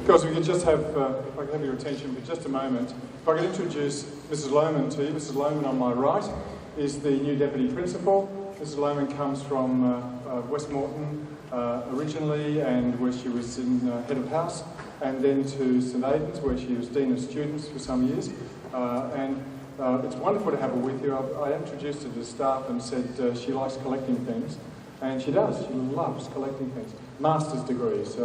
Guys, we could just have, if I could have your attention for just a moment. If I could introduce Mrs. Lohman to you. Mrs. Lohman on my right is the new Deputy Principal. Mrs. Lohman comes from Westmoreton originally, and where she was in Head of House, and then to St Aidan's, where she was Dean of Students for some years. It's wonderful to have her with you. I introduced her to the staff and said she likes collecting things, and she does. She loves collecting things. Master's degrees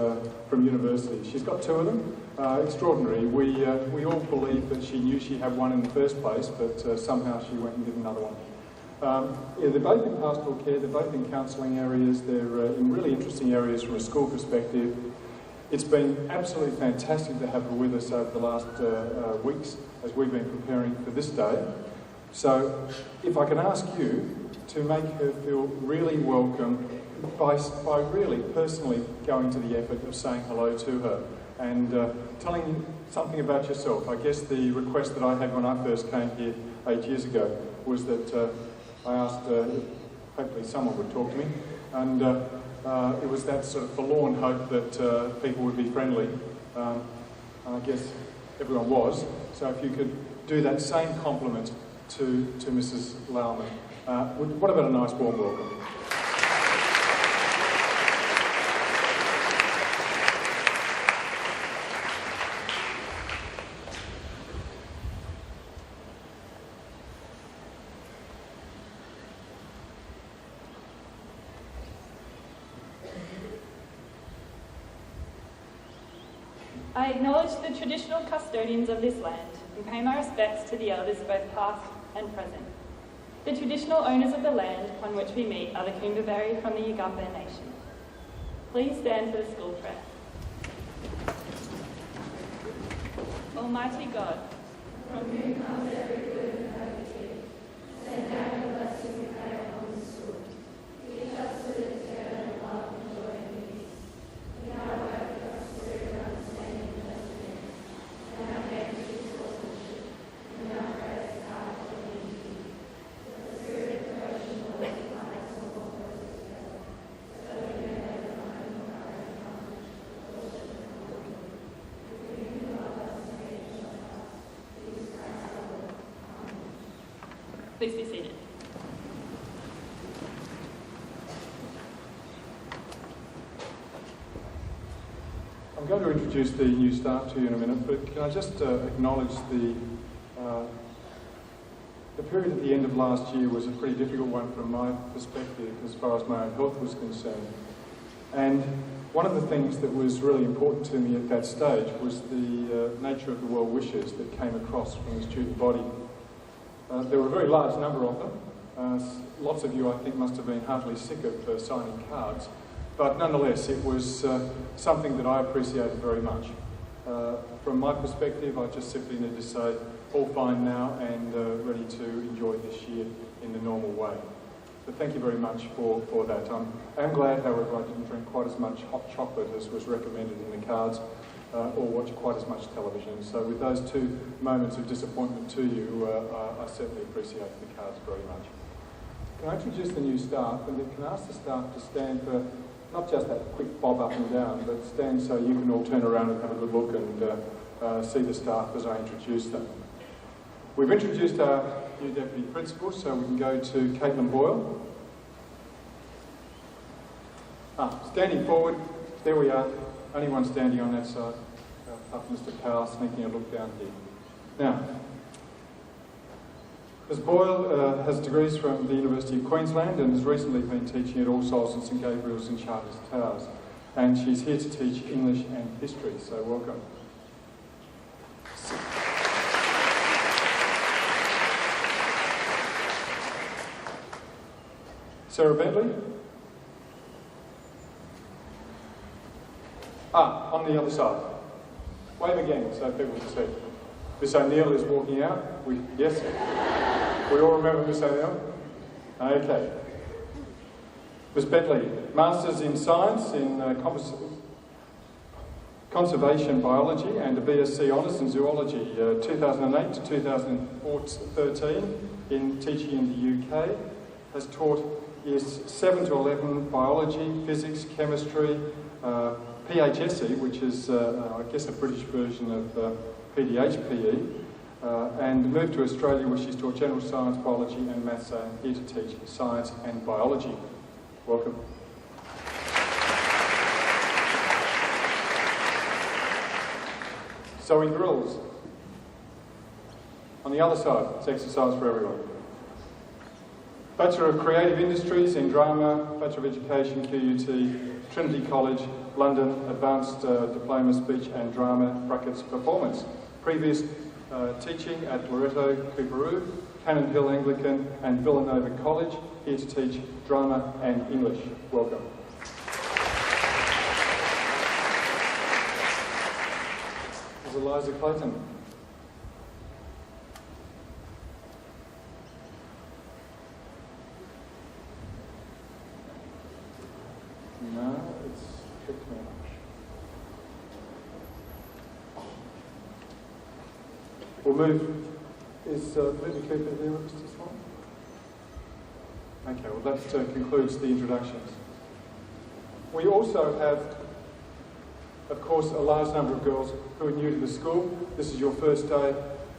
from university. She's got 2 of them. Extraordinary. We all believe that she knew she had one in the first place, but somehow she went and did another one. Yeah, they're both in pastoral care, they're both in counselling areas, they're in really interesting areas from a school perspective. It's been absolutely fantastic to have her with us over the last weeks as we've been preparing for this day. So if I can ask you to make her feel really welcome by really personally going to the effort of saying hello to her and telling you something about yourself. I guess the request that I had when I first came here 8 years ago was that I asked hopefully someone would talk to me, and it was that sort of forlorn hope that people would be friendly. And I guess everyone was. So if you could do that same compliment to Mrs. Lohman. What about a nice warm welcome? I acknowledge the traditional custodians of this land and pay my respects to the elders both past and present. The traditional owners of the land upon which we meet are the Coomberberry from the Yugambeh Nation. Please stand for the school prayer. Almighty God, from whom comes every good and perfect gift, send down your blessings we pray upon this school. Teach us to live together in love and joy and peace. In our work, give us spirit of understanding and perseverance. In our games, choose sportsmanship. In our prayers, power for unity. With the spirit of devotion, Lord, unite us all purposes together. So that we may live in our own courage and knowledge, worship and glory. Through you who love us and created us, Jesus Christ our Lord. Amen. Please be seated. I'm going to introduce the new staff to you in a minute, but can I just acknowledge the period at the end of last year was a pretty difficult one from my perspective as far as my own health was concerned. And one of the things that was really important to me at that stage was the nature of the well wishes that came across from the student body. There were a very large number of them. Lots of you, I think, must have been heartily sick of signing cards. But nonetheless, it was something that I appreciated very much. From my perspective, I just simply need to say, all fine now and ready to enjoy this year in the normal way. But thank you very much for that. I am glad, however, I didn't drink quite as much hot chocolate as was recommended in the cards, or watch quite as much television. So with those 2 moments of disappointment to you, I certainly appreciate the cards very much. Can I introduce the new staff, and can I ask the staff to stand for not just that quick bob up and down, but stand so you can all turn around and have a good look and see the staff as I introduce them. We've introduced our new Deputy Principal, so we can go to Caitlin Boyle. Standing forward, there we are. Only one standing on that side, apart from Mr. Powell sneaking a look down here. Now, Ms Boyle has degrees from the University of Queensland and has recently been teaching at All Souls and St Gabriel's in Charters Towers. And she's here to teach English and history, so welcome. Sarah Bentley? On the other side. Wave again so people can see. Miss O'Neill is walking out. Yes? We all remember Miss O'Neill? Okay. Miss Bentley, Masters in Science in Conservation Biology and a BSc Honours in Zoology, 2008 to 2013 in teaching in the UK, has taught Years 7 to 11, biology, physics, chemistry, PHSE, which is, I guess, a British version of PDHPE, and moved to Australia where she's taught general science, biology and maths, and here to teach science and biology. Welcome. Zoe Grills. On the other side, it's exercise for everyone. Bachelor of Creative Industries in Drama, Bachelor of Education, QUT, Trinity College, London, Advanced Diploma Speech and Drama, brackets Performance. Previous teaching at Loreto, Coorparoo, Cannon Hill Anglican and Villanova College, here to teach drama and English. Welcome. This is Eliza Clayton. No, it's tricked me. We'll move. Is Linda Cooper there with us this one? Okay, well that concludes the introductions. We also have, of course, a large number of girls who are new to the school. This is your first day.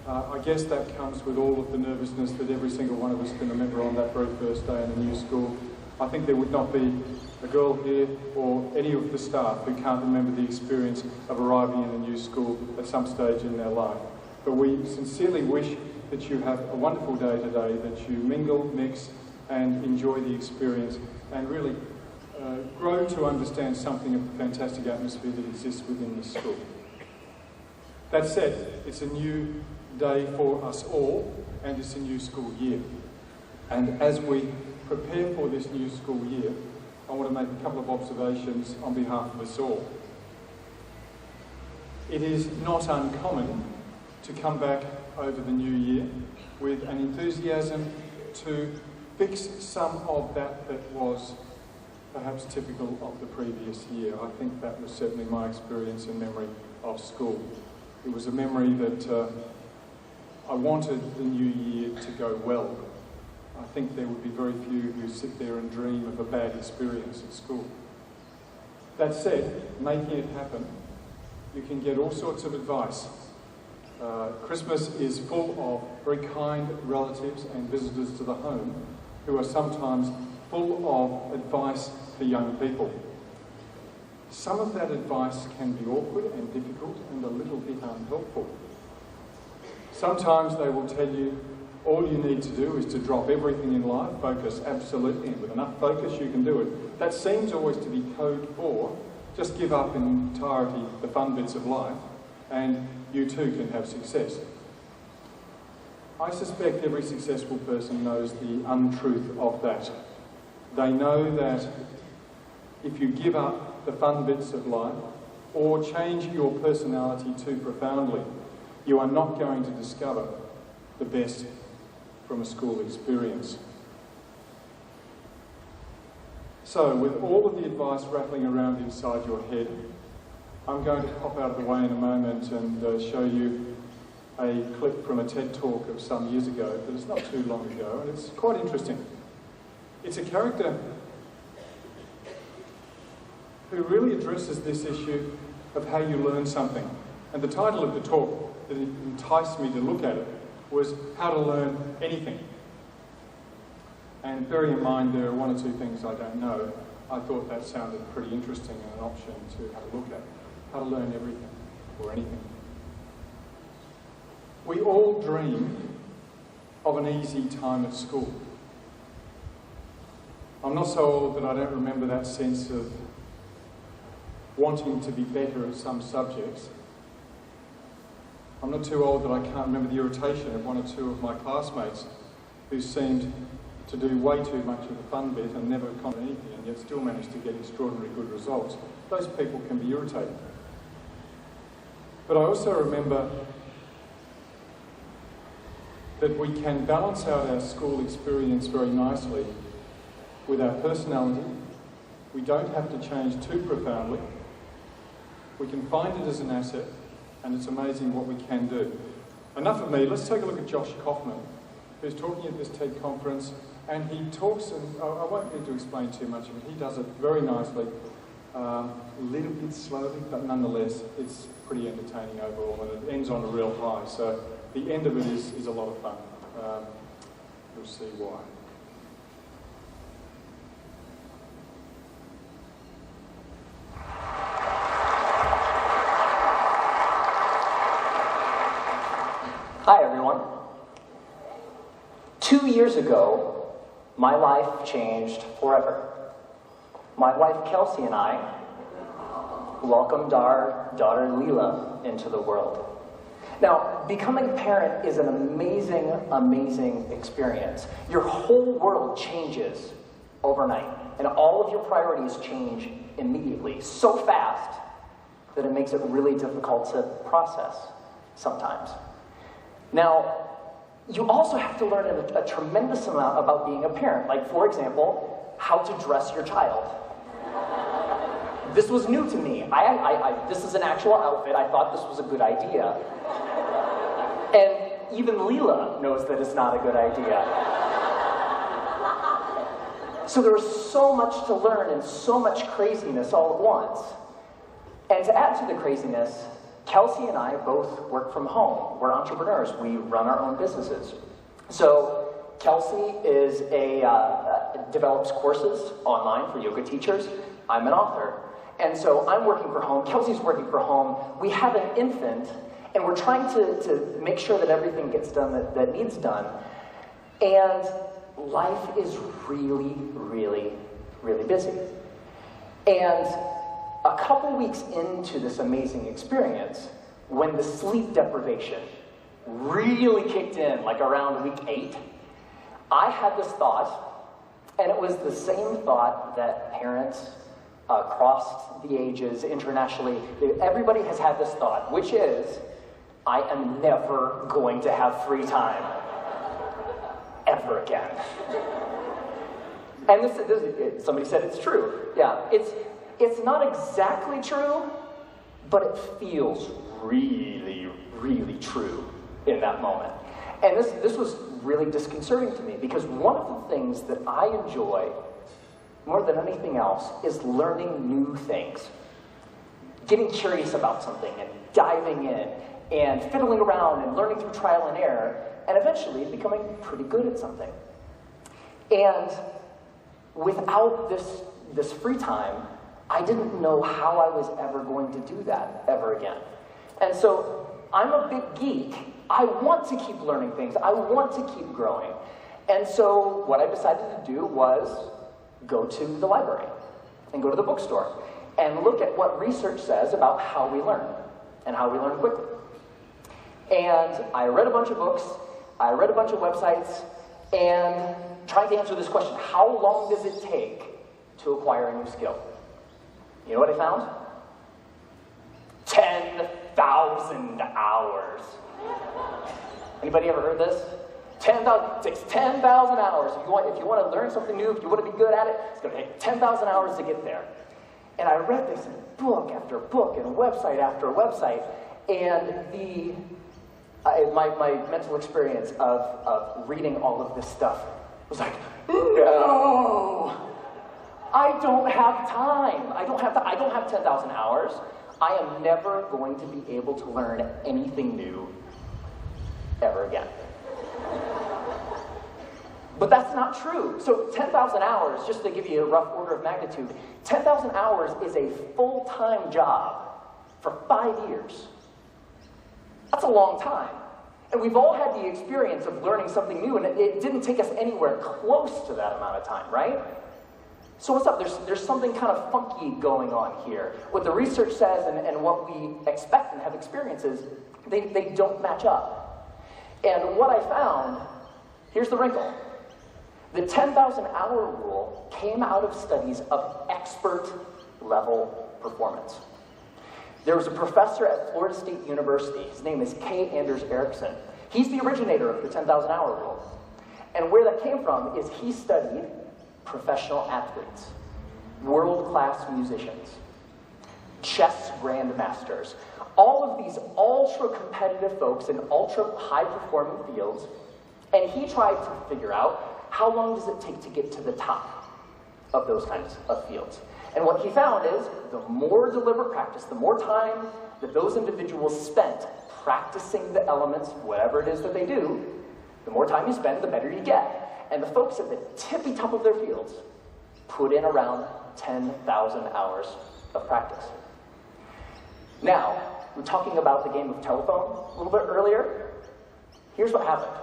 I guess that comes with all of the nervousness that every single one of us can remember on that very first day in a new school. I think there would not be a girl here or any of the staff who can't remember the experience of arriving in a new school at some stage in their life. But we sincerely wish that you have a wonderful day today, that you mingle, mix and enjoy the experience and really grow to understand something of the fantastic atmosphere that exists within this school. That said, it's a new day for us all and it's a new school year. And as we prepare for this new school year, I want to make a couple of observations on behalf of us all. It is not uncommon to come back over the new year with an enthusiasm to fix some of that was perhaps typical of the previous year. I think that was certainly my experience and memory of school. It was a memory that I wanted the new year to go well. I think there would be very few who sit there and dream of a bad experience at school. That said, making it happen, you can get all sorts of advice. Christmas is full of very kind relatives and visitors to the home who are sometimes full of advice for young people. Some of that advice can be awkward and difficult and a little bit unhelpful. Sometimes they will tell you all you need to do is to drop everything in life, focus absolutely, and with enough focus you can do it. That seems always to be code for just give up in entirety the fun bits of life and you too can have success. I suspect every successful person knows the untruth of that. They know that if you give up the fun bits of life or change your personality too profoundly, you are not going to discover the best from a school experience. So, with all of the advice rattling around inside your head, I'm going to pop out of the way in a moment and show you a clip from a TED Talk of some years ago, but it's not too long ago, and it's quite interesting. It's a character who really addresses this issue of how you learn something. And the title of the talk that enticed me to look at it was How to Learn Anything. And bearing in mind there are one or two things I don't know, I thought that sounded pretty interesting and an option to have a look at. How to learn everything or anything. We all dream of an easy time at school. I'm not so old that I don't remember that sense of wanting to be better at some subjects. I'm not too old that I can't remember the irritation of one or two of my classmates who seemed to do way too much of the fun bit and never concentrate anything and yet still managed to get extraordinary good results. Those people can be irritating. But I also remember that we can balance out our school experience very nicely with our personality. We don't have to change too profoundly. We can find it as an asset, and it's amazing what we can do. Enough of me, let's take a look at Josh Kaufman, who's talking at this TED conference And he talks, and I won't need to explain too much of it, he does it very nicely, a little bit slowly, but nonetheless, it's pretty entertaining overall, and it ends on a real high. So the end of it is a lot of fun. You'll see why. Hi, everyone. 2 years ago, my life changed forever. My wife, Kelsey, and I welcomed our daughter, Leela, into the world. Now, becoming a parent is an amazing, amazing experience. Your whole world changes overnight, and all of your priorities change immediately, so fast that it makes it really difficult to process sometimes. Now, you also have to learn a tremendous amount about being a parent. Like, for example, how to dress your child. This was new to me. This is an actual outfit. I thought this was a good idea. And even Leela knows that it's not a good idea. So there was so much to learn and so much craziness all at once. And to add to the craziness, Kelsey and I both work from home. We're entrepreneurs. We run our own businesses. So Kelsey is develops courses online for yoga teachers. I'm an author. And so I'm working from home. Kelsey's working from home. We have an infant, and we're trying to make sure that everything gets done that needs done. And life is really, really, really busy. And a couple weeks into this amazing experience, when the sleep deprivation really kicked in, like around week 8, I had this thought, and it was the same thought that parents across the ages, internationally, everybody has had this thought, which is, I am never going to have free time ever again. And somebody said it's true. Yeah, it's not exactly true, but it feels really, really true in that moment. And this was really disconcerting to me, because one of the things that I enjoy more than anything else is learning new things. Getting curious about something and diving in and fiddling around and learning through trial and error and eventually becoming pretty good at something. And without this free time, I didn't know how I was ever going to do that ever again. And so I'm a big geek. I want to keep learning things. I want to keep growing. And so what I decided to do was go to the library and go to the bookstore and look at what research says about how we learn and how we learn quickly. And I read a bunch of books, I read a bunch of websites, and trying to answer this question, how long does it take to acquire a new skill? You know what I found? 10,000 hours. Anybody ever heard this? 10,000, it takes 10,000 hours. If you want to learn something new, if you want to be good at it, it's going to take 10,000 hours to get there. And I read this in book after book and website after website, and my mental experience of reading all of this stuff was like, no! I don't have time. I don't have 10,000 hours. I am never going to be able to learn anything new ever again. But that's not true. So 10,000 hours, just to give you a rough order of magnitude, 10,000 hours is a full-time job for 5 years. That's a long time. And we've all had the experience of learning something new, and it didn't take us anywhere close to that amount of time, right? So what's up? There's something kind of funky going on here. What the research says and what we expect and have experiences, they don't match up. And what I found, here's the wrinkle. The 10,000 hour rule came out of studies of expert level performance. There was a professor at Florida State University. His name is K. Anders Ericsson. He's the originator of the 10,000 hour rule. And where that came from is he studied professional athletes, world-class musicians, chess grandmasters, all of these ultra-competitive folks in ultra-high-performing fields, and he tried to figure out how long does it take to get to the top of those kinds of fields? And what he found is the more deliberate practice, the more time that those individuals spent practicing the elements, whatever it is that they do, the more time you spend, the better you get. And the folks at the tippy top of their fields put in around 10,000 hours of practice. Now, we're talking about the game of telephone a little bit earlier. Here's what happened.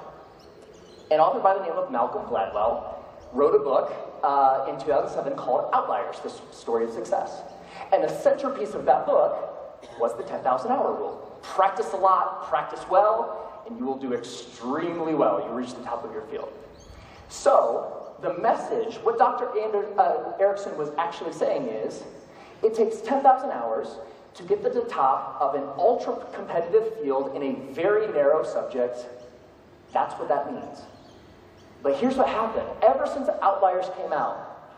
An author by the name of Malcolm Gladwell wrote a book in 2007 called Outliers, the Story of Success. And the centerpiece of that book was the 10,000 hour rule. Practice a lot, practice well, and you will do extremely well. You reach the top of your field. So, the message, what Dr. Erickson was actually saying is, it takes 10,000 hours to get to the top of an ultra-competitive field in a very narrow subject. That's what that means. But here's what happened. Ever since Outliers came out,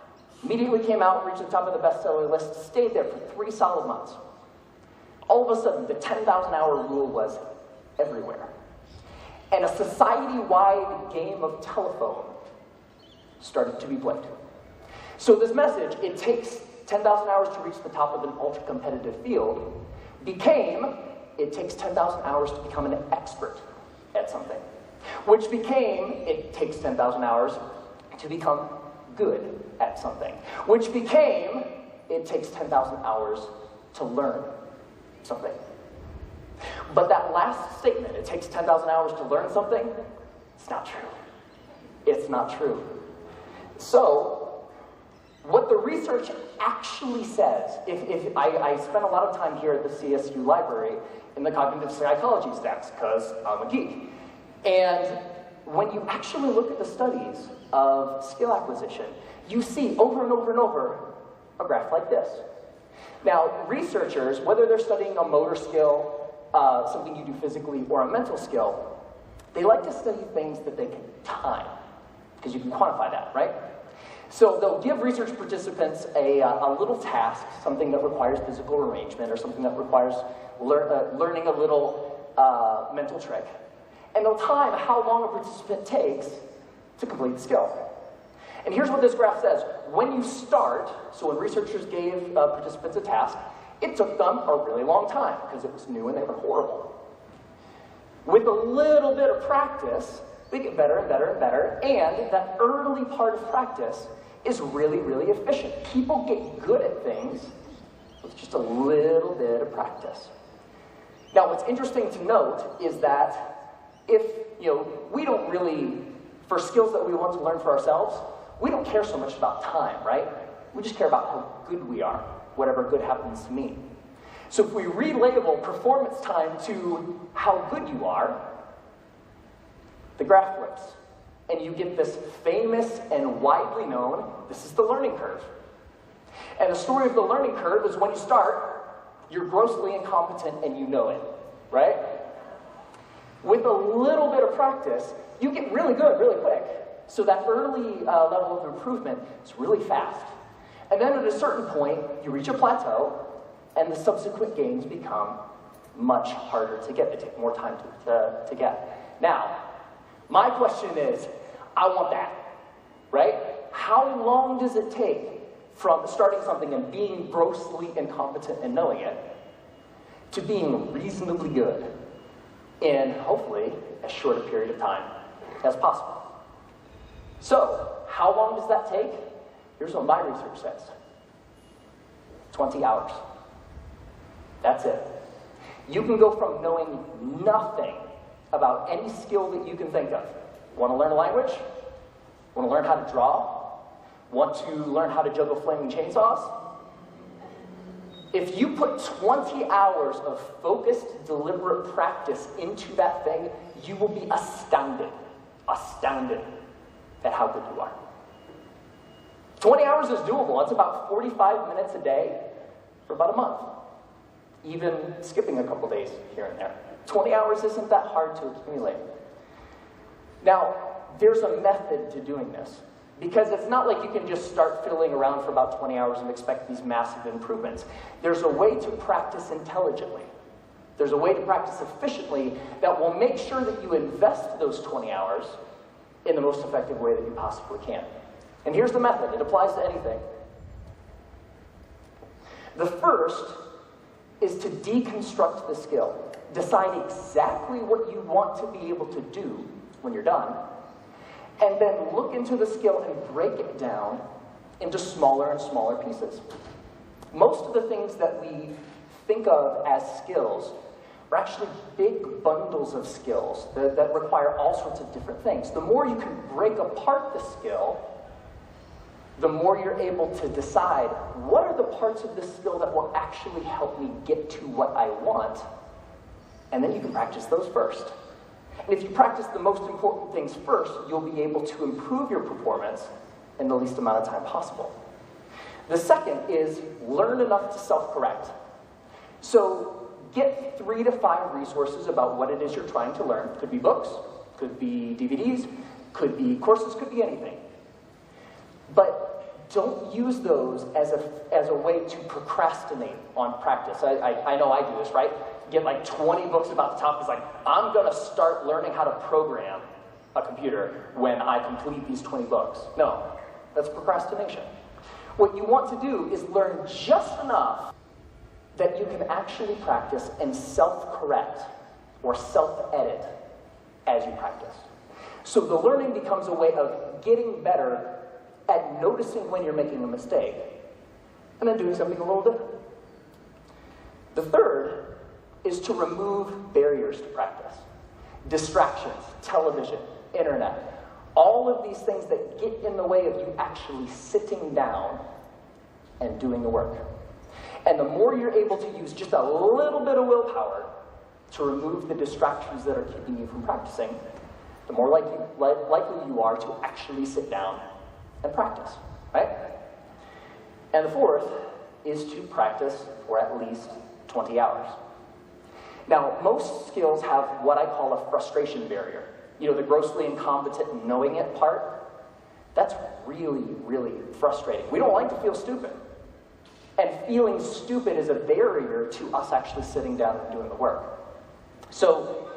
immediately came out, reached the top of the bestseller list, stayed there for 3 solid months. All of a sudden, the 10,000 hour rule was everywhere. And a society-wide game of telephone started to be played. So this message, it takes 10,000 hours to reach the top of an ultra-competitive field, became, it takes 10,000 hours to become an expert at something. Which became, it takes 10,000 hours to become good at something. Which became, it takes 10,000 hours to learn something. But that last statement, it takes 10,000 hours to learn something, it's not true. It's not true. So, what the research actually says, if I spent a lot of time here at the CSU library in the cognitive psychology stacks, because I'm a geek. And when you actually look at the studies of skill acquisition, you see over and over and over a graph like this. Now, researchers, whether they're studying a motor skill, something you do physically, or a mental skill, they like to study things that they can time, because you can quantify that, right? So they'll give research participants a little task, something that requires physical arrangement, or something that requires learning a little mental trick. And they'll time how long a participant takes to complete the skill. And here's what this graph says. When you start, so when researchers gave participants a task, it took them a really long time because it was new and they were horrible. With a little bit of practice, they get better and better and better, and that early part of practice is really, really efficient. People get good at things with just a little bit of practice. Now, what's interesting to note is that if, we don't really, for skills that we want to learn for ourselves, we don't care so much about time, right? We just care about how good we are, whatever good happens to mean. So if we relabel performance time to how good you are, the graph flips. And you get this famous and widely known, this is the learning curve. And the story of the learning curve is when you start, you're grossly incompetent and you know it, right? With a little bit of practice, you get really good really quick. So that early level of improvement is really fast. And then at a certain point, you reach a plateau, and the subsequent gains become much harder to get. They take more time to get. Now, my question is, I want that, right? How long does it take from starting something and being grossly incompetent and knowing it to being reasonably good in, hopefully, as short a period of time as possible? So, how long does that take? Here's what my research says. 20 hours. That's it. You can go from knowing nothing about any skill that you can think of. Want to learn a language? Want to learn how to draw? Want to learn how to juggle flaming chainsaws? If you put 20 hours of focused, deliberate practice into that thing, you will be astounded at how good you are. 20 hours is doable. That's about 45 minutes a day for about a month. Even skipping a couple days here and there. 20 hours isn't that hard to accumulate. Now, there's a method to doing this. Because it's not like you can just start fiddling around for about 20 hours and expect these massive improvements. There's a way to practice intelligently. There's a way to practice efficiently that will make sure that you invest those 20 hours in the most effective way that you possibly can. And here's the method. It applies to anything. The first is to deconstruct the skill. Decide exactly what you want to be able to do when you're done, and then look into the skill and break it down into smaller and smaller pieces. Most of the things that we think of as skills are actually big bundles of skills that require all sorts of different things. The more you can break apart the skill, the more you're able to decide what are the parts of this skill that will actually help me get to what I want, and then you can practice those first. And if you practice the most important things first, you'll be able to improve your performance in the least amount of time possible. The second is learn enough to self-correct. So get 3 to 5 resources about what it is you're trying to learn. Could be books, could be DVDs, could be courses, could be anything. But don't use those as a way to procrastinate on practice. I know I do this, right? Get like 20 books about the topic. It's like, I'm going to start learning how to program a computer when I complete these 20 books. No, that's procrastination. What you want to do is learn just enough that you can actually practice and self-correct or self-edit as you practice. So the learning becomes a way of getting better at noticing when you're making a mistake and then doing something a little different. The third is to remove barriers to practice. Distractions, television, internet, all of these things that get in the way of you actually sitting down and doing the work. And the more you're able to use just a little bit of willpower to remove the distractions that are keeping you from practicing, the more likely you are to actually sit down and practice, right? And the fourth is to practice for at least 20 hours. Now, most skills have what I call a frustration barrier. You know, the grossly incompetent knowing it part, that's really, really frustrating. We don't like to feel stupid. And feeling stupid is a barrier to us actually sitting down and doing the work. So,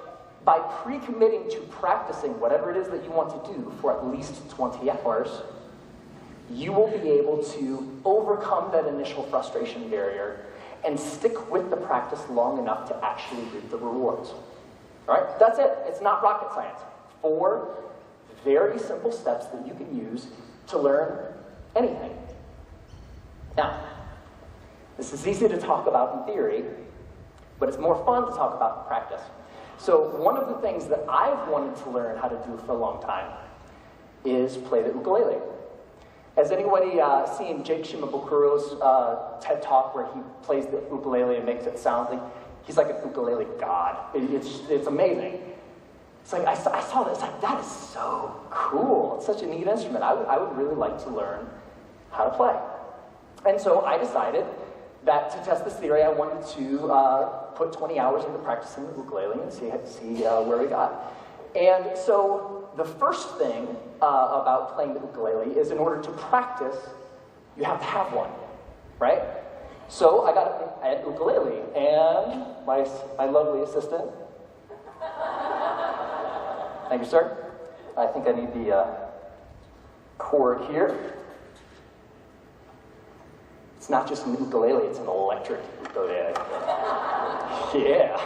by pre-committing to practicing whatever it is that you want to do for at least 20 hours, you will be able to overcome that initial frustration barrier and stick with the practice long enough to actually reap the rewards. All right? That's it. It's not rocket science. 4 very simple steps that you can use to learn anything. Now, this is easy to talk about in theory, but it's more fun to talk about in practice. So one of the things that I've wanted to learn how to do for a long time is play the ukulele. Has anybody seen Jake Shimabukuro's TED Talk where he plays the ukulele and makes it sound like he's like an ukulele god? It's amazing. It's like, I saw this, like, that is so cool. It's such a neat instrument. I would really like to learn how to play. And so I decided that to test this theory, I wanted to put 20 hours into practicing the ukulele and see where we got. And so the first thing about playing the ukulele is in order to practice, you have to have one, right? So I got an ukulele, and my lovely assistant, thank you, sir. I think I need the cord here. It's not just an ukulele, it's an electric ukulele. Yeah.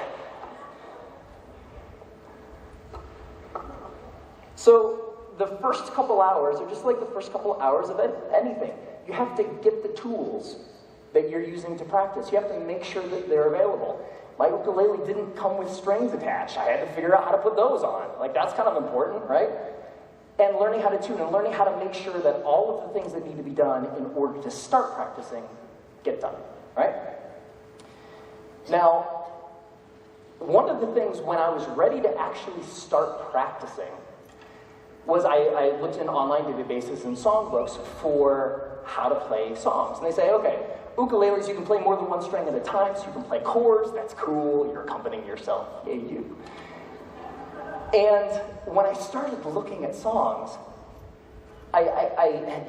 So the first couple hours are just like the first couple hours of anything. You have to get the tools that you're using to practice. You have to make sure that they're available. My ukulele didn't come with strings attached. I had to figure out how to put those on. Like, that's kind of important, right? And learning how to tune and learning how to make sure that all of the things that need to be done in order to start practicing get done, right? Now, one of the things when I was ready to actually start practicing was I looked in online databases and songbooks for how to play songs. And they say, okay, ukuleles, you can play more than one string at a time, so you can play chords, that's cool, you're accompanying yourself, yay you. And when I started looking at songs, I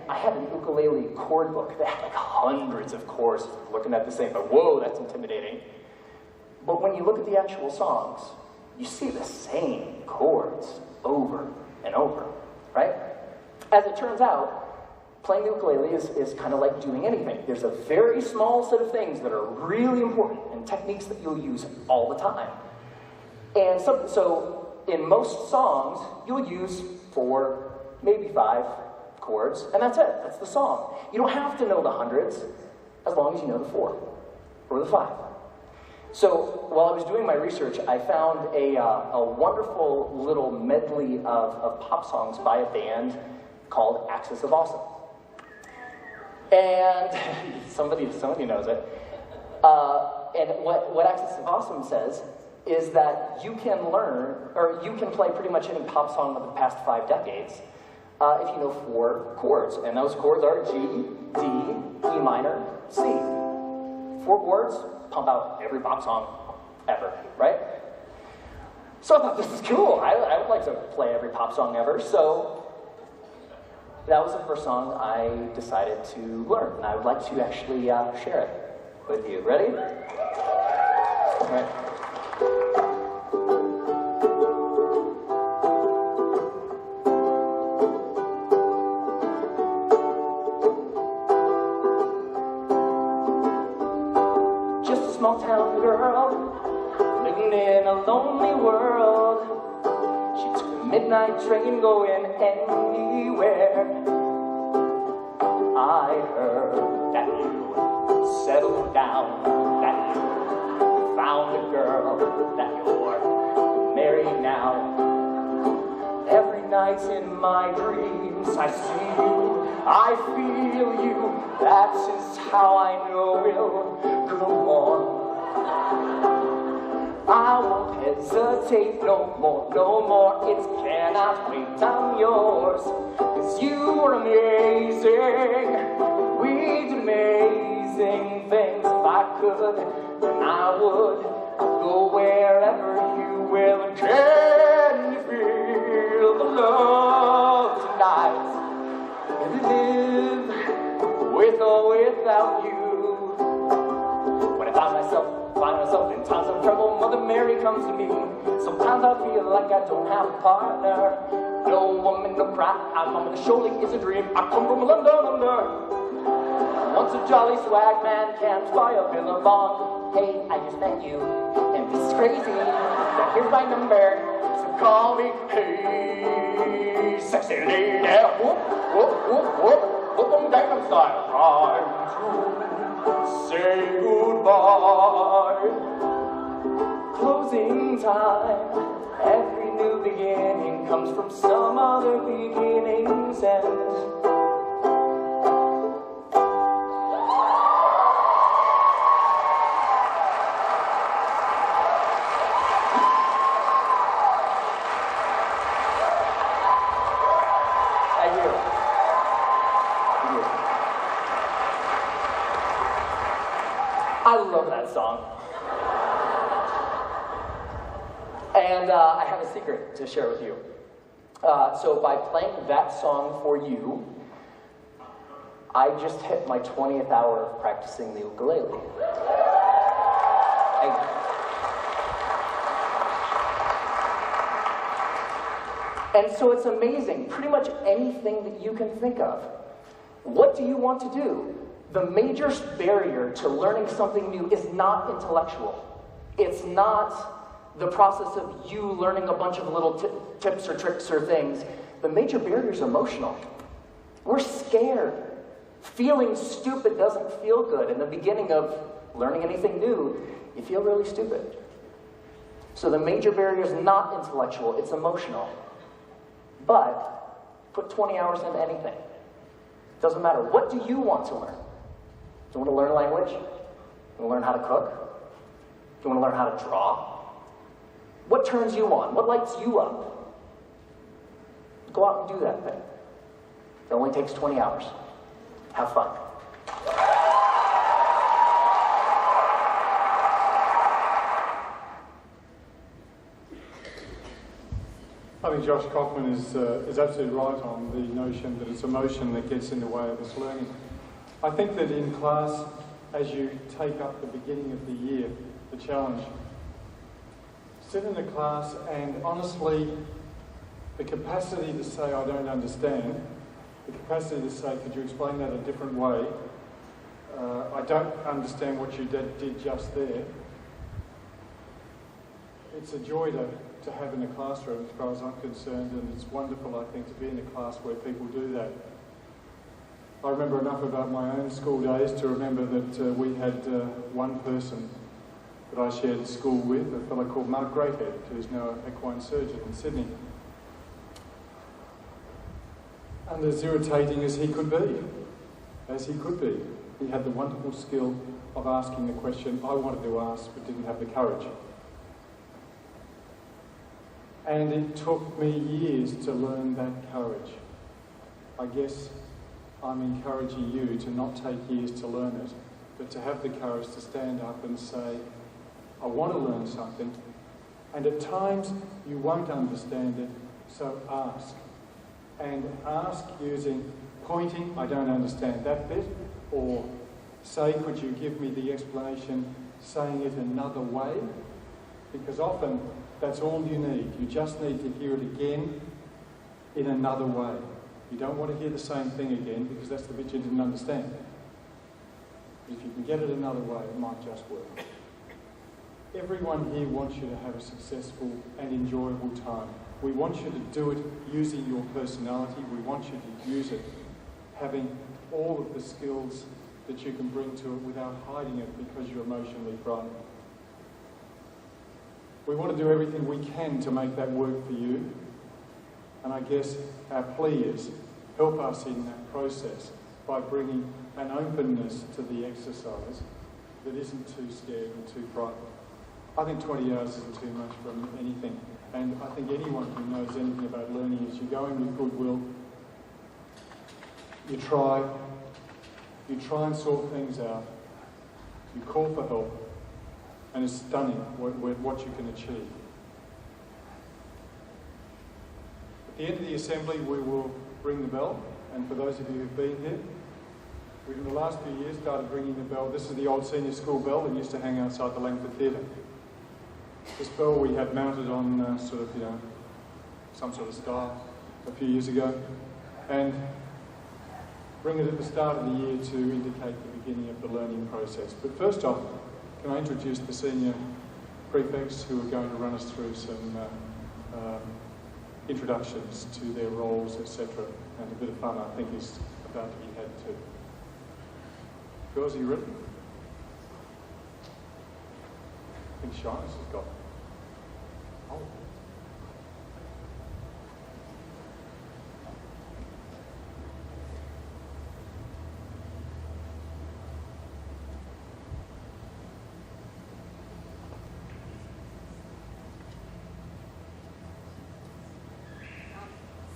had an ukulele chord book that had like hundreds of chords looking at the same, but whoa, that's intimidating. But when you look at the actual songs, you see the same chords over and over. right? As it turns out, playing the ukulele is kind of like doing anything. There's a very small set of things that are really important and techniques that you'll use all the time. And so in most songs, you'll use 4, maybe 5 chords, and that's it. That's the song. You don't have to know the hundreds as long as you know the 4 or the 5. So while I was doing my research, I found a wonderful little medley of pop songs by a band called Axis of Awesome. And somebody knows it. And what Axis of Awesome says is that you can learn, or you can play pretty much any pop song of the past 5 decades if you know 4 chords. And those chords are G, D, E minor, C. 4 chords, pump out every pop song ever, right? So I thought, this is cool. I would like to play every pop song ever. So that was the first song I decided to learn. And I would like to actually share it with you. Ready? All right. Small town girl, living in a lonely world. She took a midnight train going anywhere. I heard that you settled down, that you found a girl, that you're married now. Every night in my dreams I see you, I feel you. That is how I know we'll go on. I won't hesitate no more, it cannot wait, I'm yours. 'Cause you were amazing, we did amazing things. If I could, then I would go wherever you will. And can you feel the love tonight? Live with or without you. When I find myself in times of trouble, Mother Mary comes to me. Sometimes I feel like I don't have a partner. No woman, no cry, I'm on the shoulder is a dream. I come from London under. Once a jolly swag man camped by a billabong. Hey, I just met you, and this is crazy. But here's my number, so call me. Hey, sexy lady, whoop, whoop, whoop, whoop, whoop, whoop, Gangnam Style. Time to say goodbye. Closing time. Every new beginning comes from some other beginning's end. I love that song. And I have a secret to share with you. So by playing that song for you, I just hit my 20th hour of practicing the ukulele. And so it's amazing. Pretty much anything that you can think of. What do you want to do? The major barrier to learning something new is not intellectual. It's not the process of you learning a bunch of little tips or tricks or things. The major barrier is emotional. We're scared. Feeling stupid doesn't feel good. In the beginning of learning anything new, you feel really stupid. So the major barrier is not intellectual, it's emotional. But put 20 hours into anything. Doesn't matter. What do you want to learn? Do you want to learn language? Do you want to learn how to cook? Do you want to learn how to draw? What turns you on? What lights you up? Go out and do that thing. It only takes 20 hours. Have fun. I think Josh Kaufman is absolutely right on the notion that it's emotion that gets in the way of us learning. I think that in class, as you take up the beginning of the year, the challenge, sit in the class and honestly The capacity to say, I don't understand, the capacity to say, could you explain that a different way? I don't understand what you did just there. It's a joy to have in a classroom as far as I'm concerned, and it's wonderful, I think, to be in a class where people do that. I remember enough about my own school days to remember that we had one person that I shared school with, a fellow called Mark Greathead, who's now an equine surgeon in Sydney. And as irritating as he could be, he had the wonderful skill of asking the question I wanted to ask but didn't have the courage. And it took me years to learn that courage. I guess I'm encouraging you to not take years to learn it, but to have the courage to stand up and say, I want to learn something, and at times you won't understand it, so ask. And ask using pointing, I don't understand that bit, or say, could you give me the explanation, saying it another way? Because often that's all you need. You just need to hear it again in another way. You don't want to hear the same thing again because that's the bit you didn't understand. If you can get it another way, it might just work. Everyone here wants you to have a successful and enjoyable time. We want you to do it using your personality. We want you to use it having all of the skills that you can bring to it without hiding it because you're emotionally frightened. We want to do everything we can to make that work for you. And I guess our plea is, help us in that process by bringing an openness to the exercise that isn't too scared and too frightened. I think 20 hours isn't too much for anything. And I think anyone who knows anything about learning is you go in with goodwill, you try and sort things out, you call for help, and it's stunning what you can achieve. At the end of the assembly, we will ring the bell, and for those of you who've been here, we've in the last few years started ringing the bell. This is the old senior school bell that used to hang outside the Langford Theatre. This bell we had mounted on some sort of star a few years ago, and ring it at the start of the year to indicate the beginning of the learning process. But first off, can I introduce the senior prefects who are going to run us through some introductions to their roles, etc. And a bit of fun, I think, is about to be had too. Girls, are you ready? I think Shyness has got. Oh.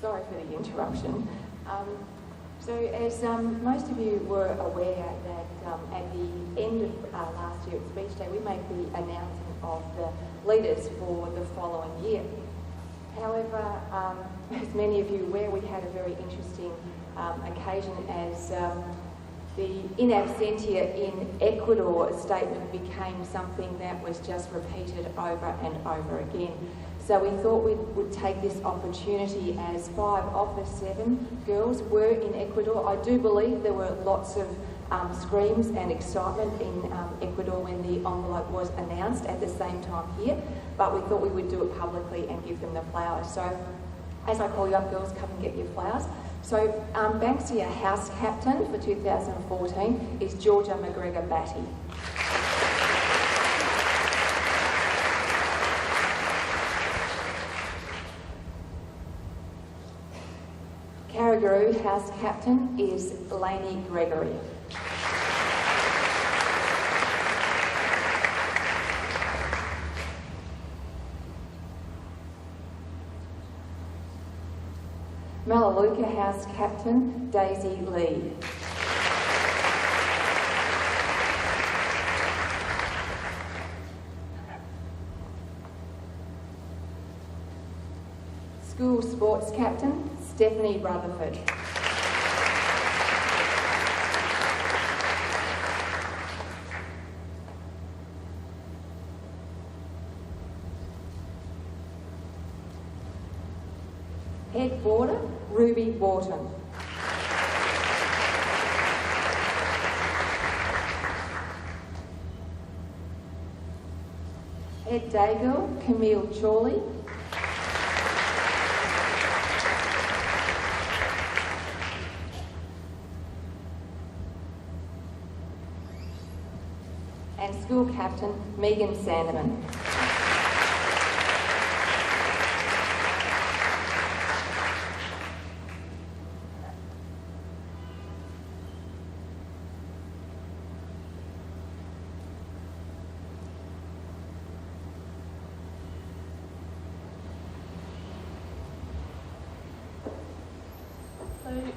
Sorry for the interruption. So as most of you were aware that at the end of last year at Speech Day, we made the announcement of the leaders for the following year. However, as many of you aware, we had a very interesting occasion as the in absentia in Ecuador statement became something that was just repeated over and over again. So we thought we would take this opportunity, as 5 of the 7 girls were in Ecuador. I do believe there were lots of screams and excitement in Ecuador when the envelope was announced at the same time here, but we thought we would do it publicly and give them the flowers. So as I call you up, girls, come and get your flowers. So Banksia House Captain for 2014 is Georgia McGregor Batty. Carrigaroo House Captain is Lainey Gregory. Melaleuca House Captain Daisy Lee. School Sports Captain Stephanie Rutherford. Head boarder, Ruby Wharton. Head day girl, Camille Chorley. And school captain, Megan Sanderman.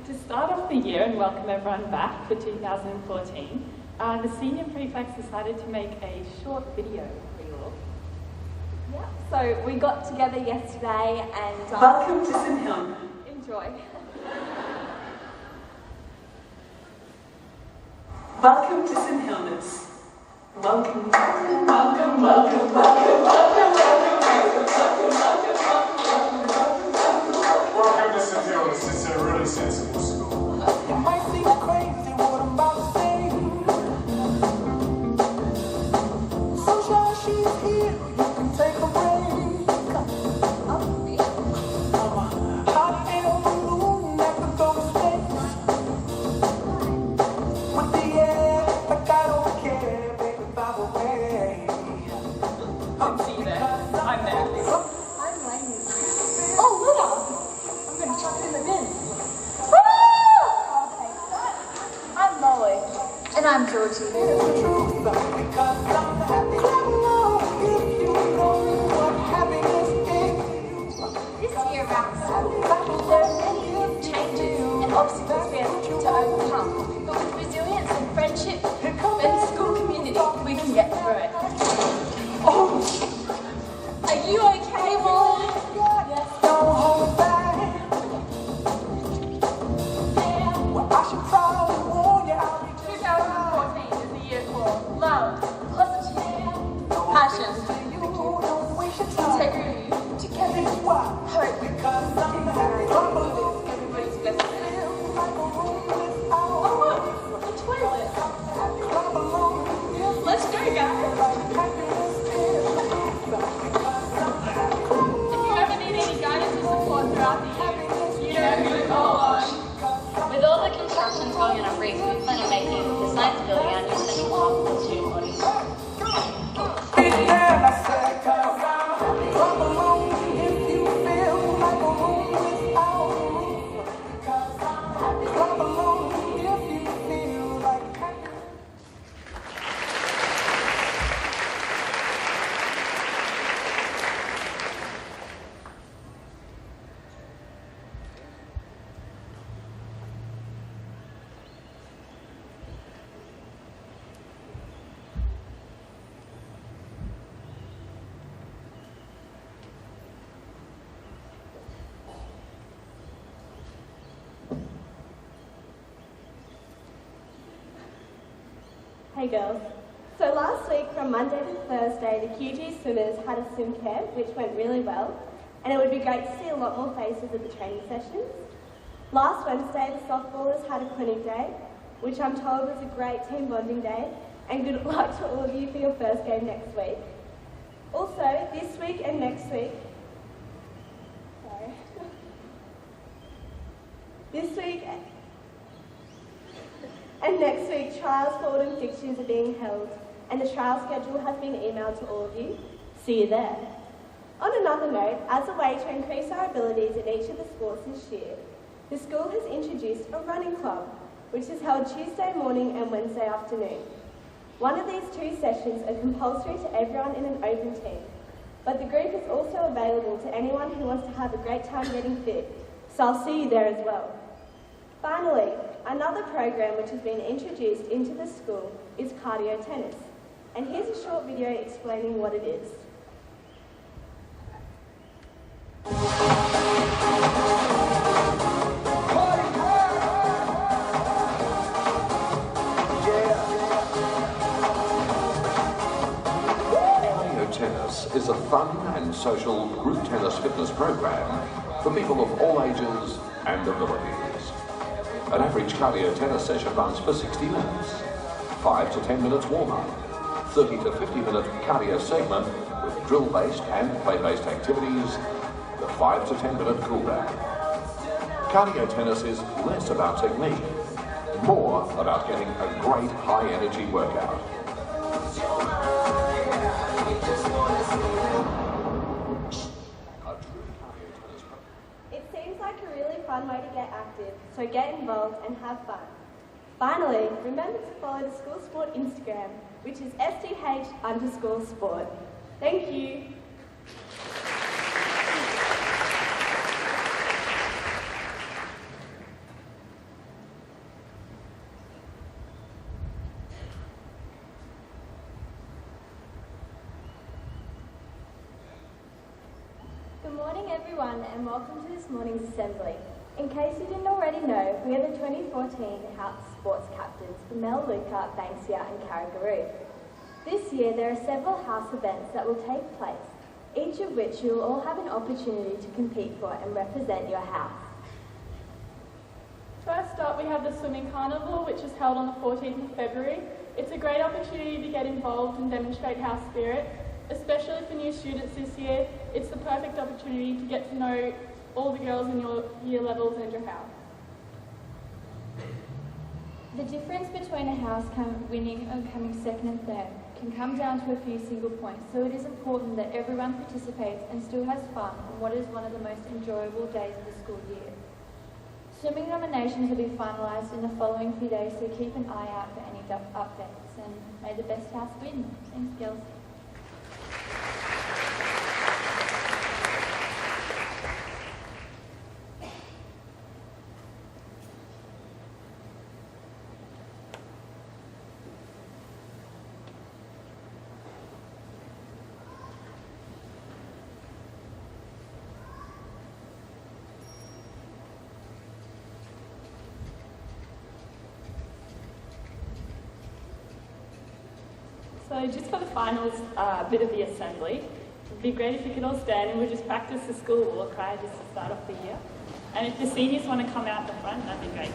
To start off the year and welcome everyone back for 2014, the Senior Prefects decided to make a short video for you all. Yeah, so we got together yesterday and... Welcome to St Helena. Enjoy. Welcome to St Helena's. Welcome, welcome, welcome, welcome, welcome, welcome, Welcome to St Helens. It's a really sensible school. It might seem crazy what I'm about to say. Sunshine, she's here. You can take a break. Hot air balloon that could go to space. With the air, like I don't care, baby, by the way. Come see you there. I'm there. I'm Lainey. Oh, Luna! I'm going to chuck it in the bin. I'm Molly. And I'm Georgie. It's the truth, because I'm happy. Clap along if you know what happiness is. This year around school, there are many changes and obstacles we have to overcome. But with resilience and friendship and school community, we can get through it. Oh! Are you okay, Molly? Yes. Don't hold back. Well, I should probably warn you. I'll be just 2014 is the year for love, positivity, passion, you. Don't waste your time. integrity, togetherness, Why? hope. Because I'm happy. Everybody's best friend. Like a room without. Oh look, the toilet. Clap along. Let's go, guys. Happiness is. If you ever need any guidance or support throughout the year, you know who to call on. With all the construction going on at Reef, we plan on making the science building our new central hub for the student body. Yeah, I said, 'cause I'm happy. Clap along if you feel like a room without a roof. 'Cause I'm happy. Clap along if you feel like happy. Hey girls. So last week from Monday to Thursday, the QG swimmers had a swim camp which went really well, and it would be great to see a lot more faces at the training sessions. Last Wednesday, the softballers had a clinic day, which I'm told was a great team bonding day, and good luck to all of you for your first game next week. Also, this week and next week, this week and next week, trials for autumn fixtures are being held, and the trial schedule has been emailed to all of you. See you there. On another note, as a way to increase our abilities in each of the sports this year, the school has introduced a running club, which is held Tuesday morning and Wednesday afternoon. One of these two sessions are compulsory to everyone in an open team, but the group is also available to anyone who wants to have a great time getting fit, so I'll see you there as well. Finally, another program which has been introduced into the school is cardio tennis, and here's a short video explaining what it is. Cardio Tennis is a fun and social group tennis fitness program for people of all ages and abilities. An average cardio tennis session runs for 60 minutes. 5 to 10 minutes warm-up. 30 to 50 minute cardio segment with drill-based and play-based activities. The 5 to 10 minute cool-down. Cardio tennis is less about technique, more about getting a great high-energy workout. It seems like a really fun way to get active, so get involved and have fun. Finally, remember to follow the School Sport Instagram, which is STH_sport. Thank you. Good morning everyone and welcome to this morning's assembly. In case you didn't already know, we are the 2014 House Sports Captains for Mel Luca, Banksia and Carrigaroo. This year there are several house events that will take place, each of which you will all have an opportunity to compete for and represent your house. First up, we have the Swimming Carnival, which is held on the 14th of February. It's a great opportunity to get involved and demonstrate house spirit. Especially for new students this year, it's the perfect opportunity to get to know all the girls in your year levels and your house. The difference between a house winning and coming second and third can come down to a few single points, so it is important that everyone participates and still has fun on what is one of the most enjoyable days of the school year. Swimming nominations will be finalised in the following few days, so keep an eye out for any updates, and may the best house win. Thanks, girls. So just for the finals bit of the assembly, it'd be great if you could all stand and we'll just practice the school war cry just to start off the year. And if the seniors want to come out the front, that'd be great.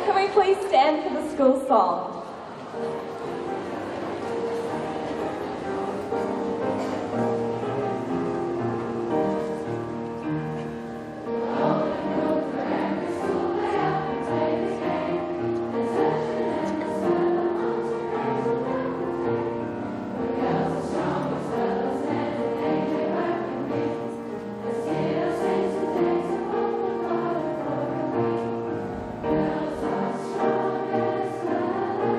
Can we please stand for the school song? Girls are strong as well.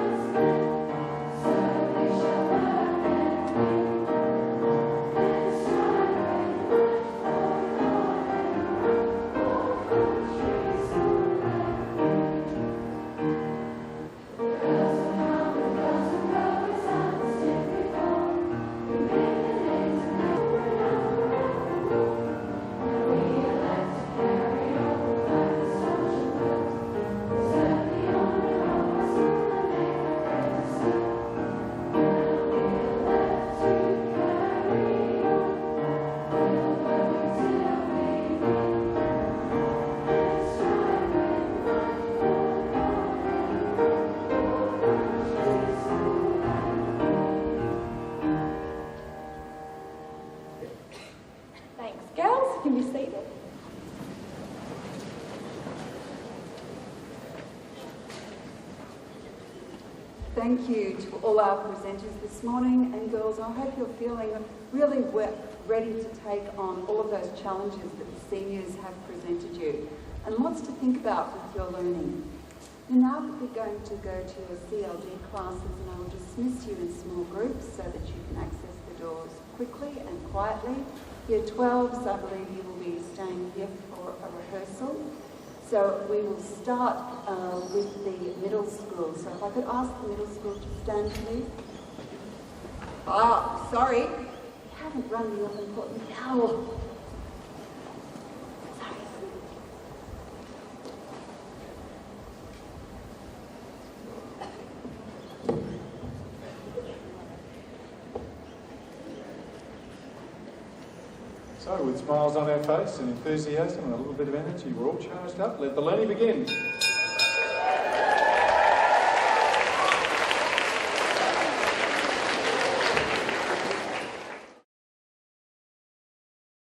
thank you to all our presenters this morning. And girls, I hope you're feeling really ready to take on all of those challenges that the seniors have presented you. And lots to think about with your learning. You're now going to go to your CLD classes, and I will dismiss you in small groups so that you can access the doors quickly and quietly. Year 12s, I believe you will be staying here for a rehearsal. So we will start with the middle school. So if I could ask the middle school to stand, please. Ah, sorry. You haven't run the all-important towel. So, with smiles on our face and enthusiasm and a little bit of energy, we're all charged up. Let the learning begin.